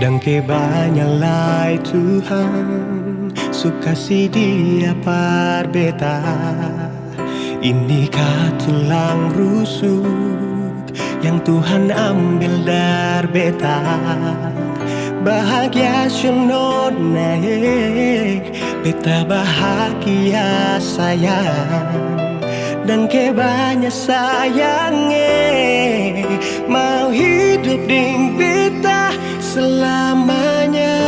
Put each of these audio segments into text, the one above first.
Dan kebanyalah Tuhan suka si dia parbeta. Ini tulang rusuk yang Tuhan ambil dari beta. Bahagia siono naik, beta bahagia sayang. Dan kebanyak sayangnya mau hidup ding beta selamanya.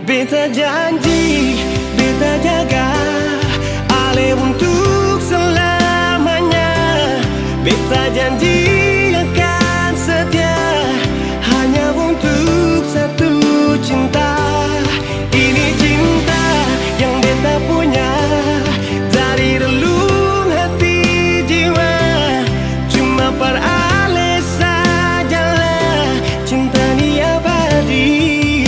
Beta janji, beta jaga ale untuk selamanya. Beta janji akan setia hanya untuk satu cinta. Ini cinta yang beta punya dari relung hati jiwa. Cuma per ale sajalah cinta ni abadi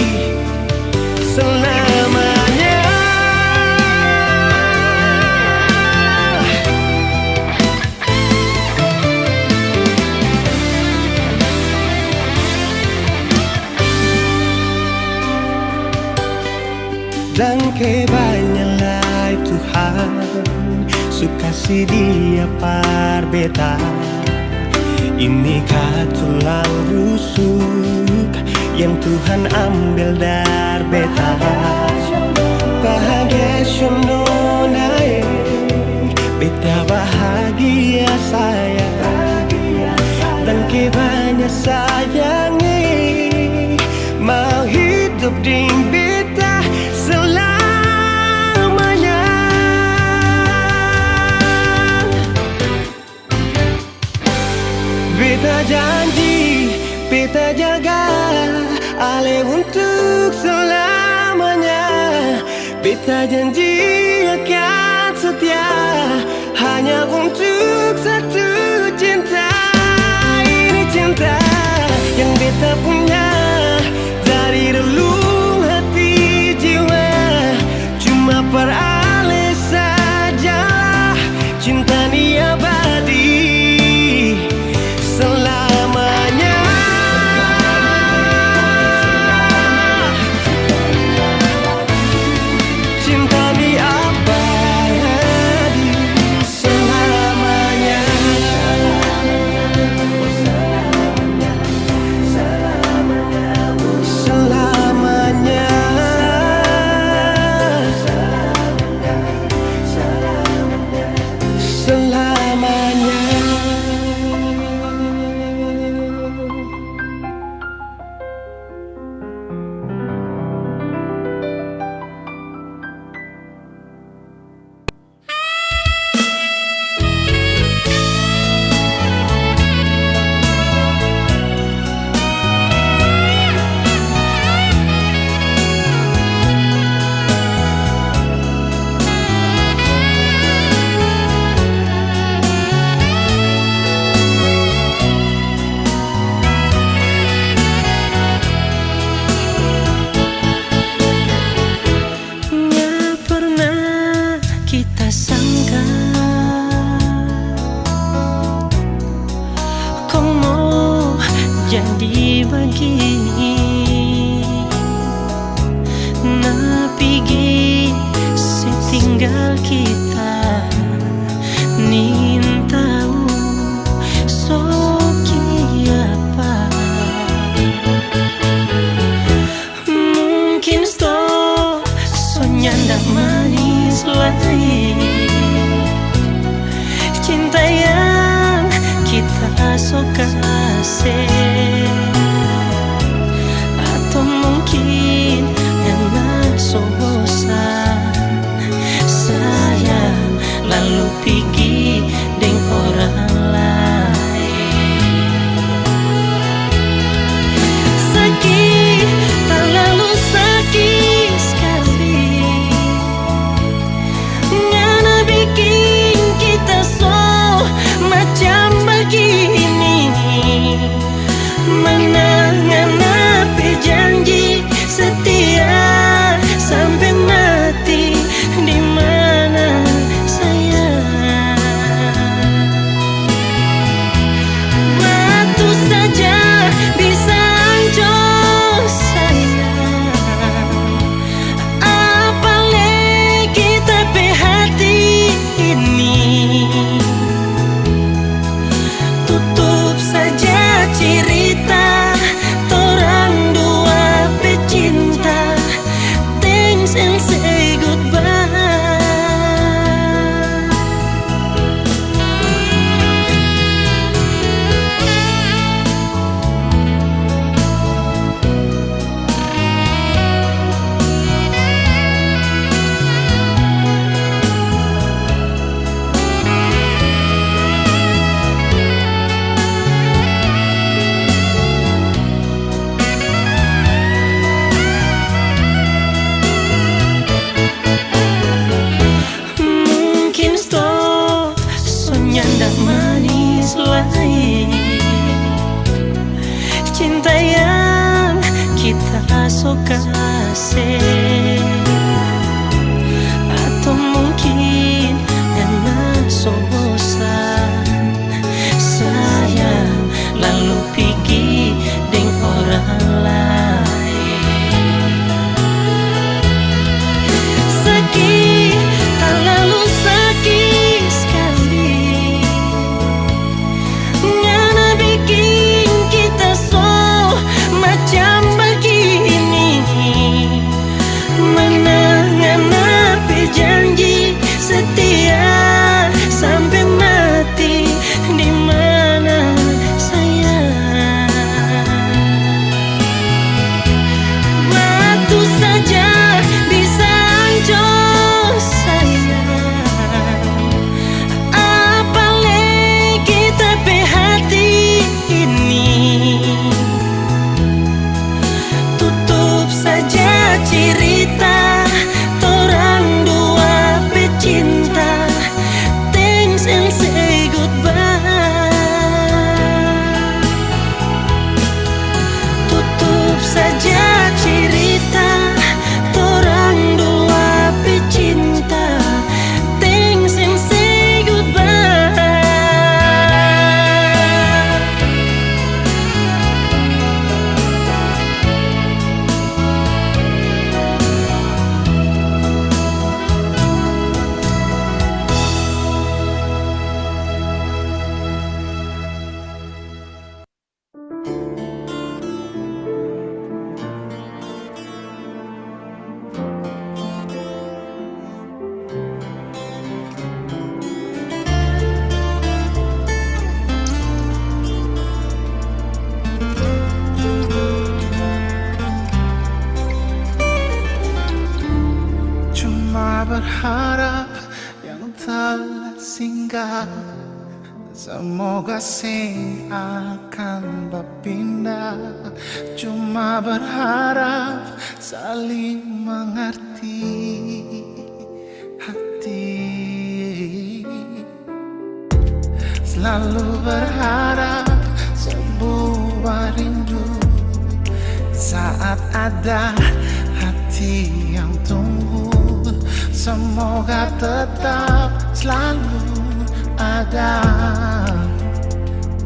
selamanya. Dan kebanyalah Tuhan suka si dia parbeta. Ini tulang rusuk yang Tuhan ambil dari beta. Bahagia siono naik, beta bahagia sayang. Dan kebanyak sayangnya mau hidup ding beta selamanya. Beta janji, beta jaga ale untuk selamanya. Beta janji akan setia hanya untuk satu cinta. Ini cinta yang beta punya dari relung hati jiwa. Cuma per ale sajalah cinta ni abadi selamanya. Cinta ni abadi selamanya. Selamanya. Selamanya. Jadi begini, napigi setinggal kita nin tahu soki apa. Mungkin sonya ndak manis lagi cinta yang kita suka atau mungkin enak so bosan sayang lalu pergi dengan orang lain. Sakit, terlalu sakit sekali, ngana bikin kita so macam begini. nyanda manis lain. Cinta yang kita so kasih, atau mungkin enak so bosan. Sayang lalu pergi dengan orang lain. Sakit, terlalu sakit sekali. Ngana bikin kita so macam begini. Mana ngana berjanji setia sampai mati. Di mana sayang? Batu saja bisa hancur sayang, apalagi tapi hati ini. Tutup saja cerita torang dua pecinta. Thanks and say goodbye. Tutup saja cerita torang dua pecinta. Thanks and say goodbye. Cuma berharap yang telah singgah, semoga sing akan berpindah. Cuma berharap saling mengerti hati. Selalu berharap sebuah rindu saat ada hati yang tunggu. Semoga tetap selalu ada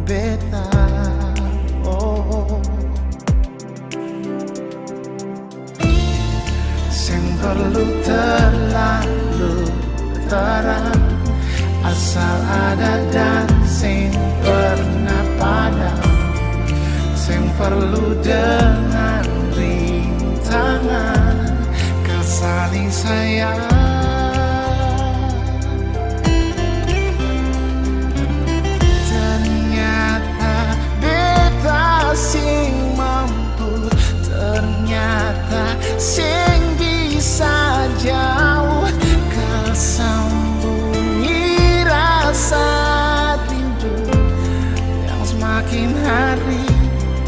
beta. Oh, sing perlu terlalu terang, asal ada dan sing pernah padam. Sing perlu dengan rintangan saling sayang. Ternyata beta sing mampu, ternyata sing bisa jauh kesembunyi rasa rindu yang semakin hari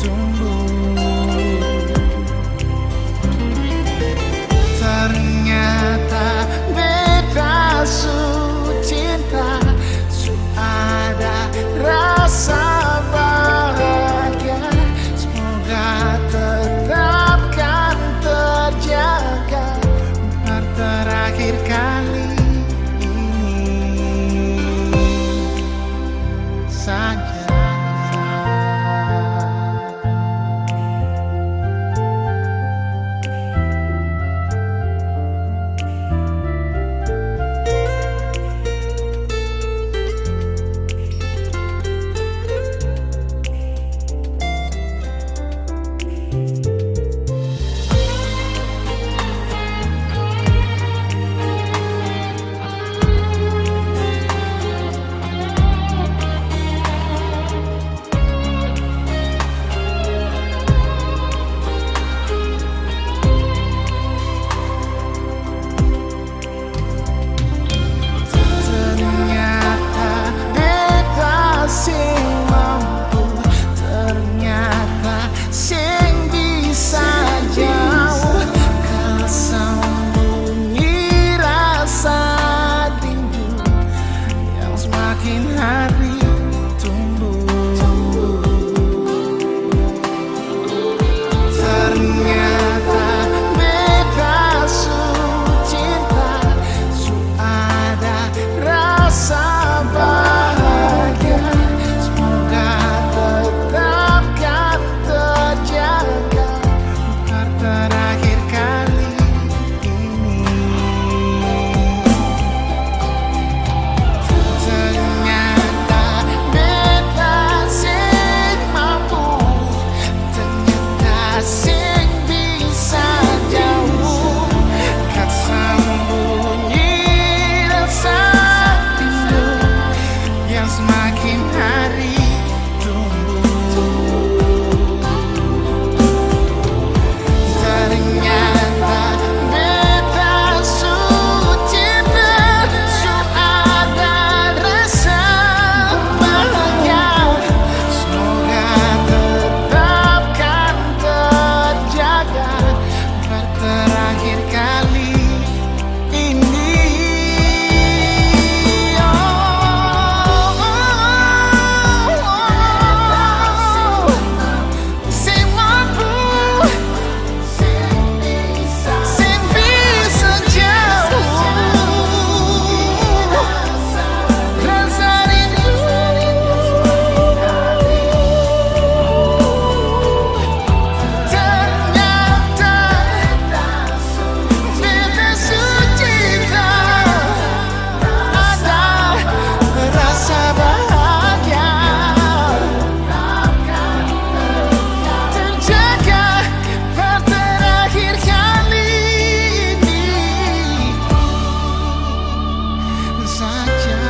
tumbuh. Ternyata semakin hari tumbuh. Ternyata beta su cinta, su ada rasa bahagia. Semoga tetap kan terjaga untuk terakhir kali ini. Ternyata beta sing mampu, ternyata sing bisa jauh. Kat sembunyi rasa rindu yang semakin hari tumbuh. Ternyata beta su cinta, su ada rasa bahagia. Semoga tetap kan terjaga untuk terakhir kali ini. Sing mampu, sing bisa jauh rasa rindu. Ternyata beta su cinta, ada rasa bahagia terjaga per terakhir kali ini saja.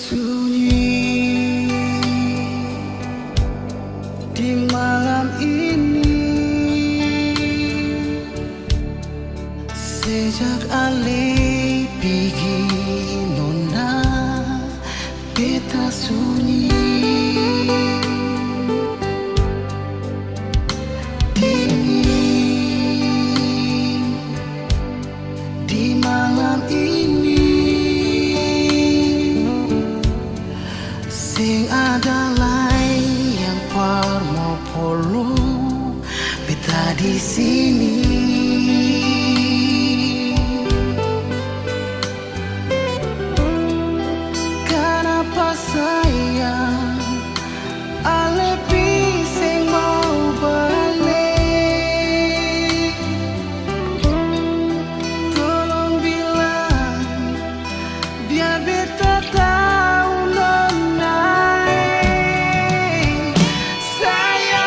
Sunyi di malam ini, sejak alih pergi nona, beta sunyi. Dingin di malam ini, sing ada lain yang mau polo beta di sini. Kenapa sayang alepi sing mau balik? Tolong bilang biar beta tahu nona. Sayang,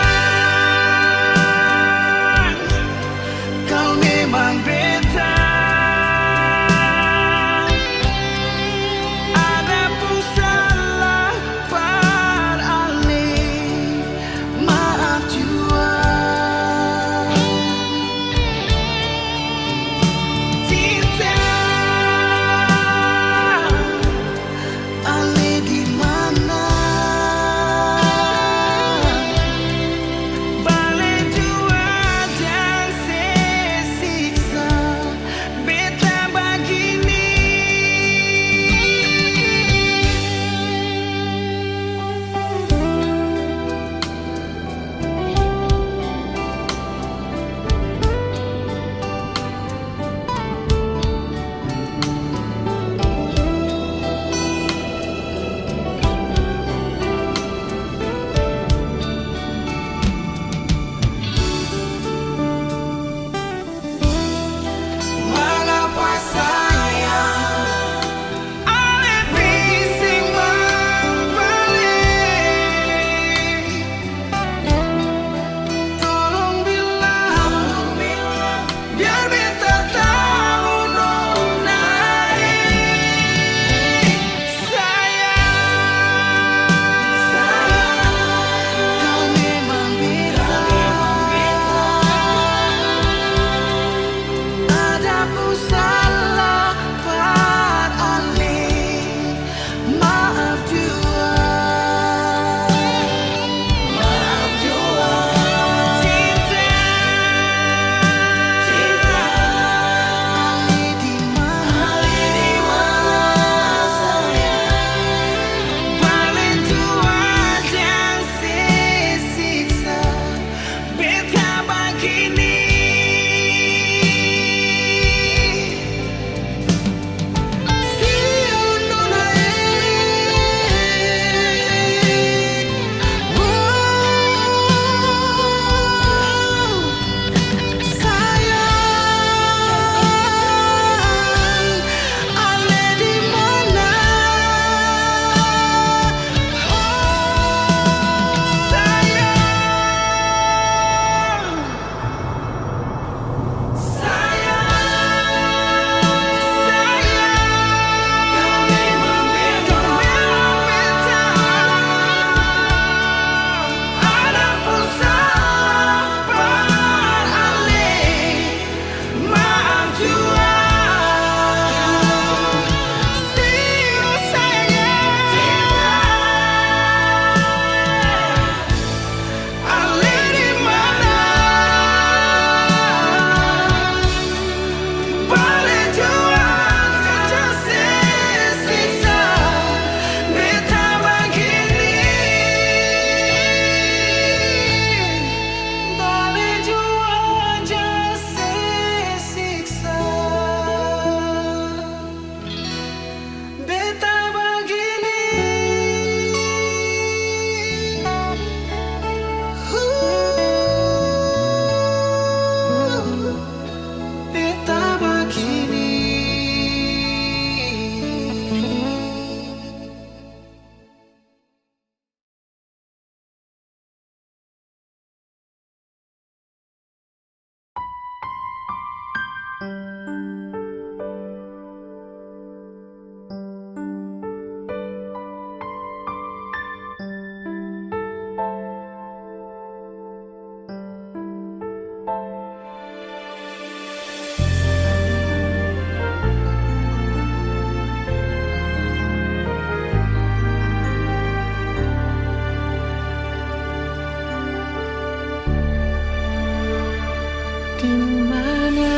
di mana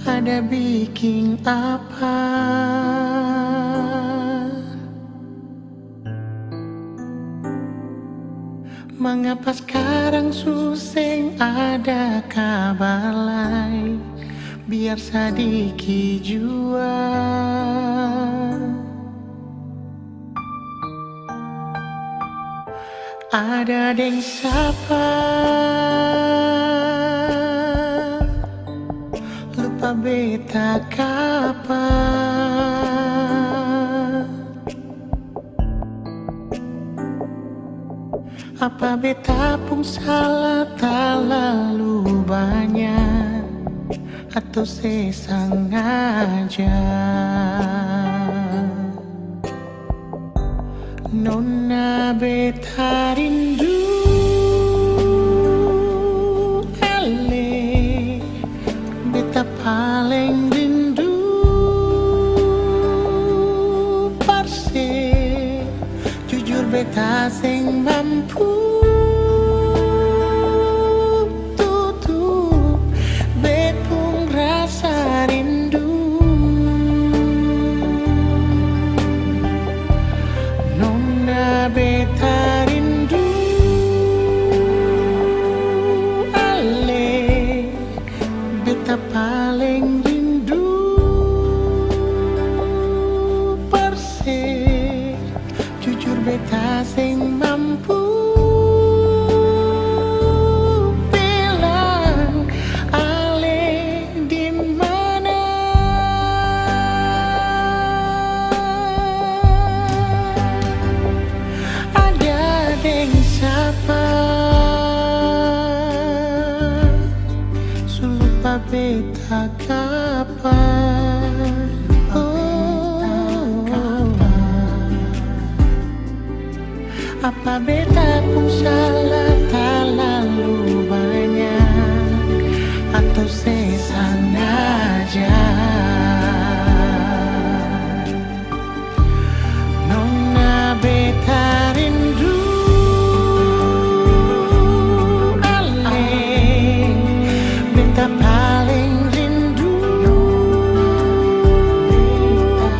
ada bikin apa? Mengapa sekarang suseng ada kabar lain? Biar sedikit jua ada deng sapa lupa beta kapa. Apa beta pun salah terlalu banyak atau sesengaja? Nona beta rindu ale, beta paling rindu parse. Jujur beta sing mampu tutup bepung rasa rindu. Nona beta rindu ale, beta paling rindu perse. Jujur beta sing mampu bilang ale di mana. Ada deng siapa sulupa beta kapan? Apa beta pun salah terlalu banyak atau sesengaja? Nona beta rindu ale, beta paling rindu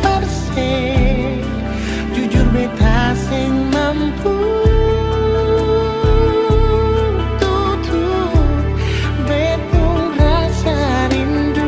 perse. Jujur beta sing mampu tutup bepung rasa rindu.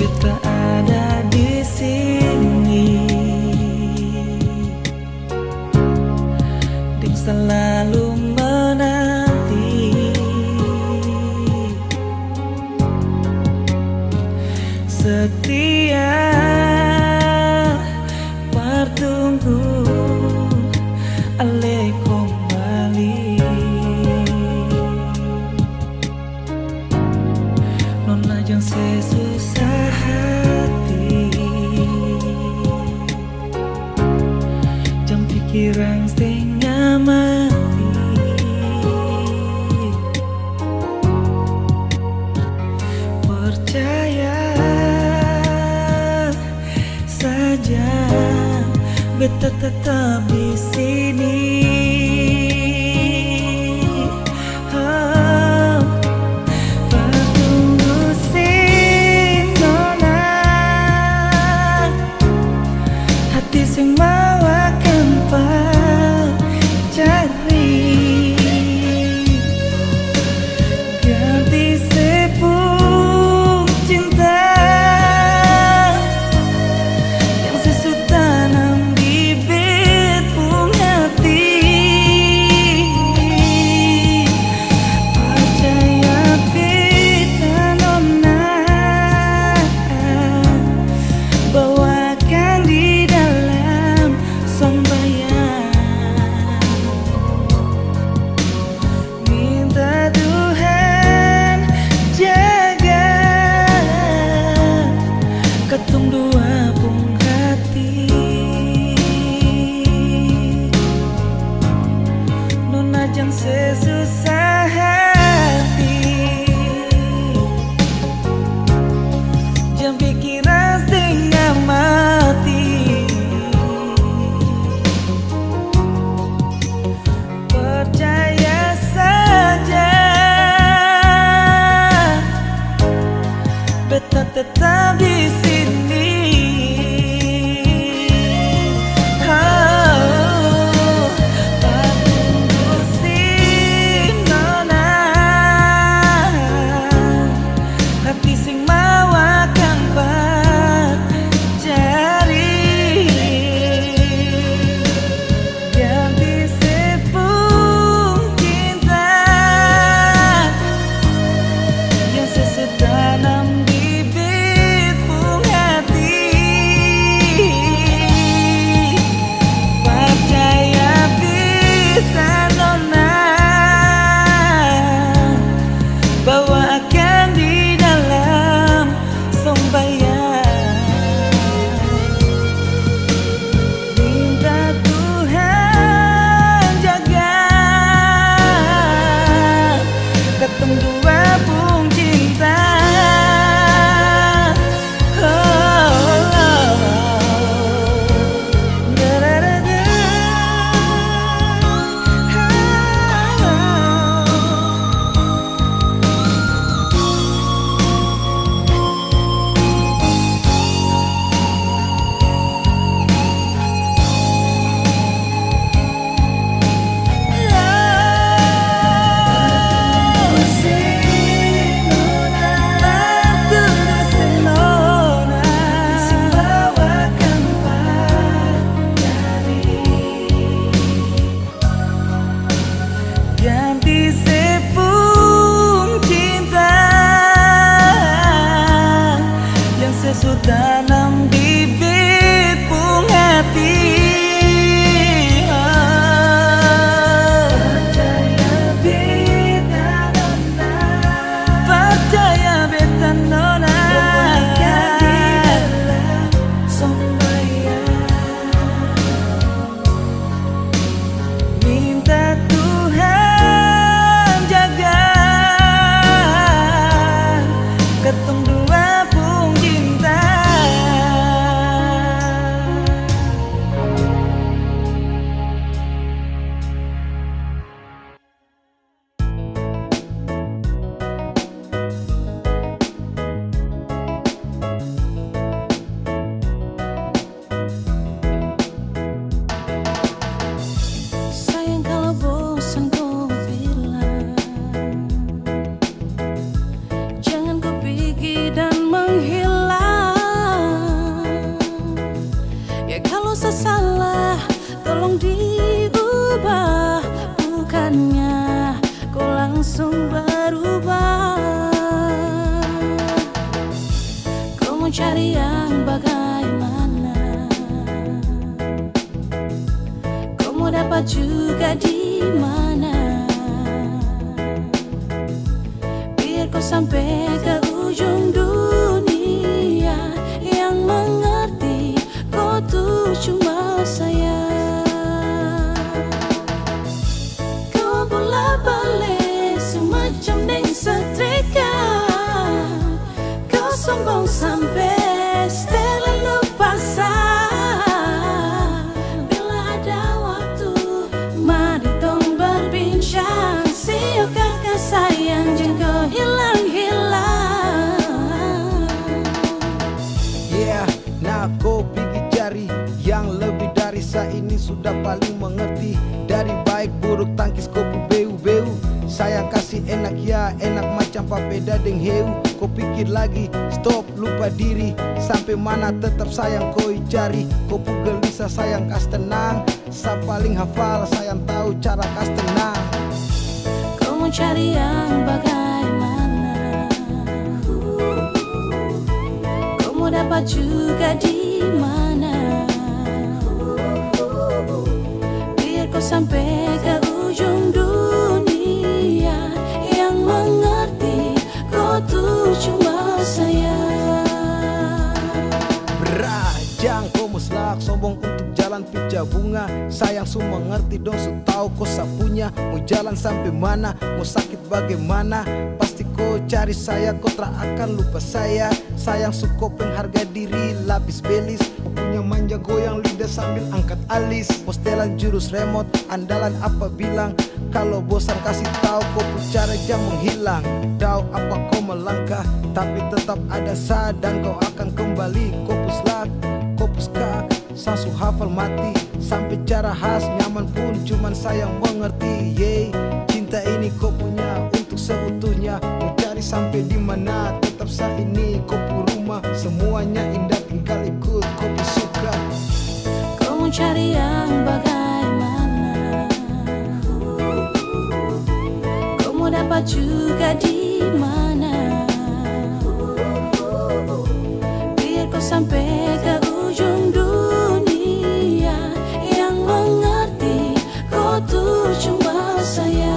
beta ada di sini, ding selalu menanti, setia bertunggu ale kembali. Nona jang sesusah hati, jam pikiran setengah mati, percaya saja beta tetap di sini. Oh, bertunggu sing nona, hati sing mau akan cari ganti sepung cinta yang sesu tanam bibit pung hati. Percaya beta nona, bawakan di dalam sembahyang, minta Tuhan jaga ketung dua pung hati. Nona jang sesusah hati, jam pikiran setengah mati, percaya saja beta tetap di sini. Oh, bertunggu sing nona, hati sing mau akan cari ganti sepung cinta yang sesu tanam bibit pung hati. Percaya beta nona, bawa akan di dalam sembahyang, minta Tuhan jaga ketung dua pung cinta. Ganti sepung cinta yang sesu tanam bibit pung hati. Percaya beta nona, percaya beta nona, bawakan di dalam sembahyang, minta Tuhan jaga ketung dua pung cinta. mau cari yang bagaimana, kau mau dapat juga di mana. Biar kau sampai ke ujung dunia, yang mengerti kau tuh cuma saya. Kau bola balik semacam deng setrika, kau sombong sampai setelah lupa sah. Bila ada waktu, mari dong berbincang. Siok kakak sayang, jangan kau hilang-hilang. Yeah, nah kau gigi jari yang lebih dari saya ini sudah paling mengerti. Dari baik buruk tangkis kau beu-beu, sayang kasih enak ya enak macam papeda deng heu. Kau pikir lagi, stop lupa diri, sampai mana tetap sayang kau cari. Kau gelisah sayang kas tenang, saya paling hafal sayang tahu cara kas tenang. Kau mau cari yang bagaimana, kau mau dapat juga di mana. Biar kau sampai ke ujung dunia, yang mengerti kau tuh cuma saya. Berajang kau muslak sombong untuk jalan pica bunga. Sayang su mengerti dong su tahu kau sapunya. Mau jalan sampai mana, mau sakit bagaimana, pasti kau cari saya, kau tak akan lupa saya. Sayang su kau pengharga diri lapis belis, punya manja goyang lidah sambil angkat alis. Postelan jurus remote andalan apa bilang, kalau bosan kasih tahu kau cara jam menghilang. Tahu apa kau melangkah, tapi tetap ada saya dan kau akan kembali. Kau puslak, kau puskak, sasu hafal mati, sampai cara khas nyaman pun cuman sayang mengerti. Yeay, cinta ini kau punya untuk seutuhnya. Mau cari sampai di mana, tetap saya ini kau pu rumah. Semuanya indah tinggal ikut kau pu suka. Kau mau cari yang bagaimana, kau mau dapat juga di mana. Biar kau sampai ke ujung dunia, yang mengerti kau tuh cuma saya.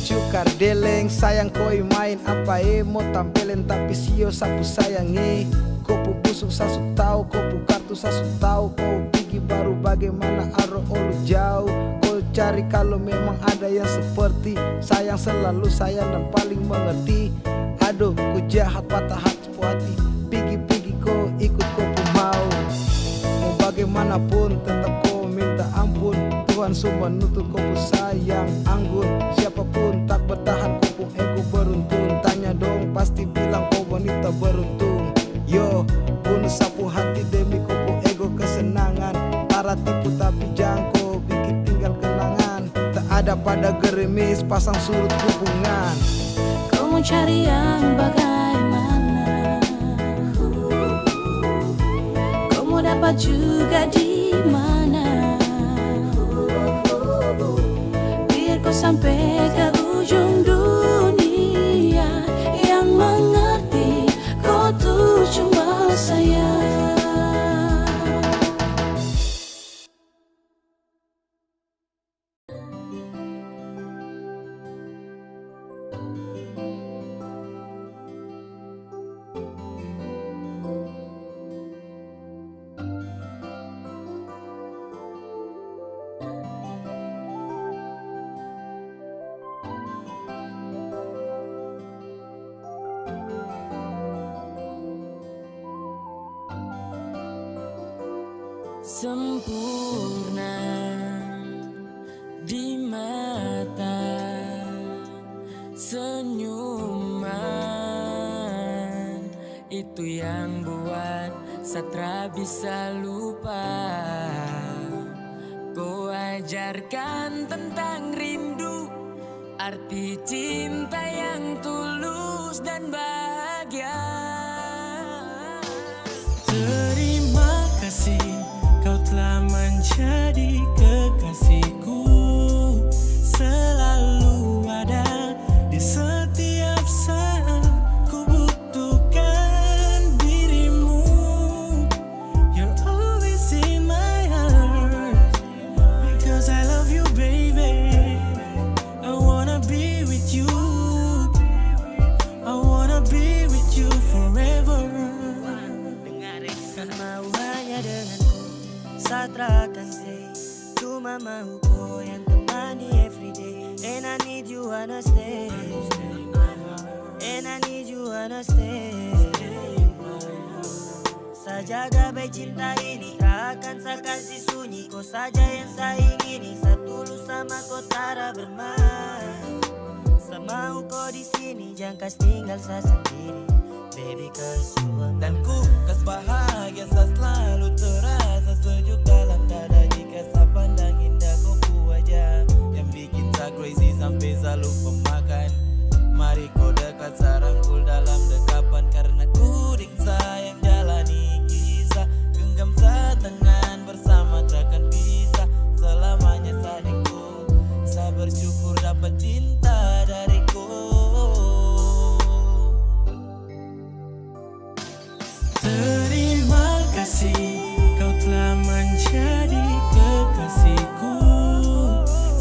Cukar deleng sayang koi main apa mau tampilin tapi sio sapu sayangi. Kau pu busuk sasu tahu, kau pu kartu sasu tahu, kau gigi baru bagaimana aro olu jauh. Kau cari kalau memang ada yang seperti sayang selalu sayang dan paling mengerti. Aduh ku jahat patah hati puati, pigi-pigi kau ikut kau pu mau. Mau bagaimanapun tetap kau minta ampun, Tuhan semua nutup kau pu sayang anggun. Siapapun tak bertahan kau pu ego beruntung. Tanya dong pasti bilang kau wanita beruntung. Yo, bunuh sapu hati demi kau pu ego kesenangan. Para tipu tapi jangan kau bikin tinggal kenangan. Tak ada pada gerimis pasang surut hubungan. Kau mau cari yang bagaimana, kau mau dapat juga di mana. Biar kau sampai ke ujung dunia, yang mengerti kau tuh cuma saya. Sempurna di mata, senyuman itu yang buat Satra bisa lupa. Kau ajarkan tentang rindu, arti cinta yang tulus dan bahagia. Terima kasih kau telah menjadi kekasihku, selalu ada di setiap saat ku butuh. akan say. Cuma mau kau yang temani everyday. And I need you wanna stay. And I need you wanna stay. Sajaga baik cinta ini, tak akan saya kasih sunyi. Kau saja yang saya ingini, setulus sama kau tara bermain. Semau kau di sini, jangan kas tinggal saya sendiri. Baby cause you are Dan ku kas bahagia sa selalu terasa sejuk dalam dada. Jika saya pandang indah kau pu wajah yang bikin saya crazy sampai saya lupa makan. Mari kau dekat sarangkul dalam dekapan, karena ku ding sayang jalani kisah. Genggam setangan bersama takkan bisa selamanya sadingku. Saya bersyukur dapat cinta dariku. Terima kasih kau telah menjadi kekasihku.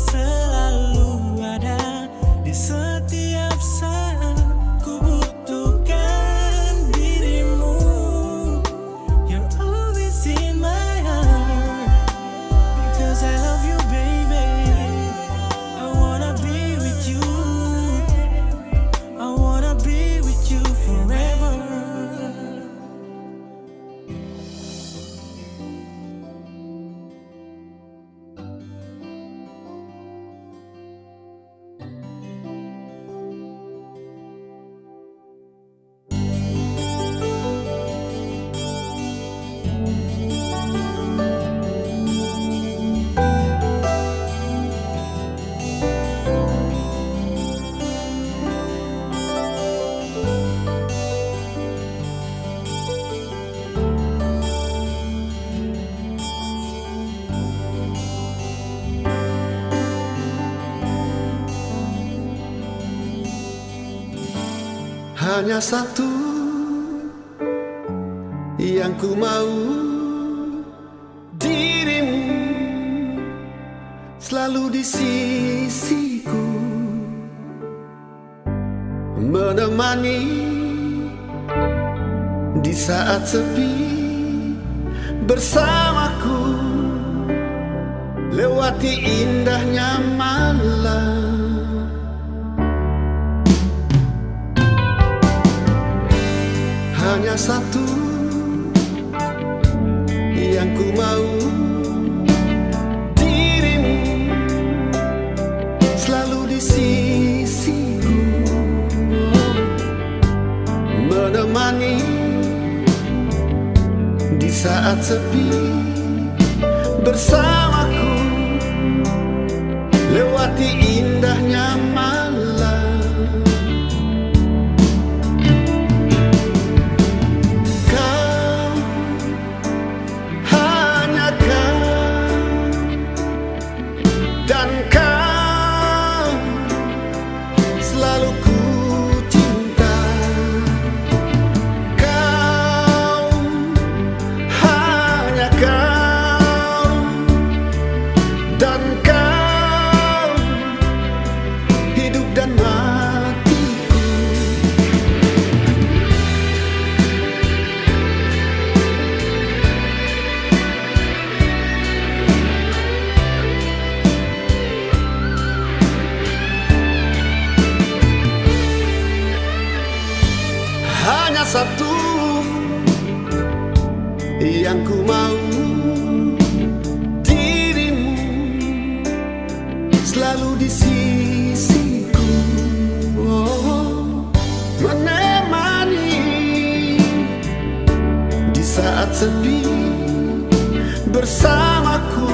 Selalu ada di setiap saat ku butuhkan dirimu. You're always in my heart because I love you baby. I wanna be with you. I wanna be with you forever. Hanya satu yang ku mau, dirimu selalu di sisiku, menemani di saat sepi, bersamaku lewati indahnya malam. Hanya satu yang ku mau, dirimu selalu di sisiku, menemani di saat sepi, bersamaku lewati indahnya malam. Dan kau selalu ku cinta. Kau, hanya kau. Dan kau, hidup dan matiku. Hanya satu yang ku mau, dirimu selalu di sisiku, menemani di saat sepi, bersamaku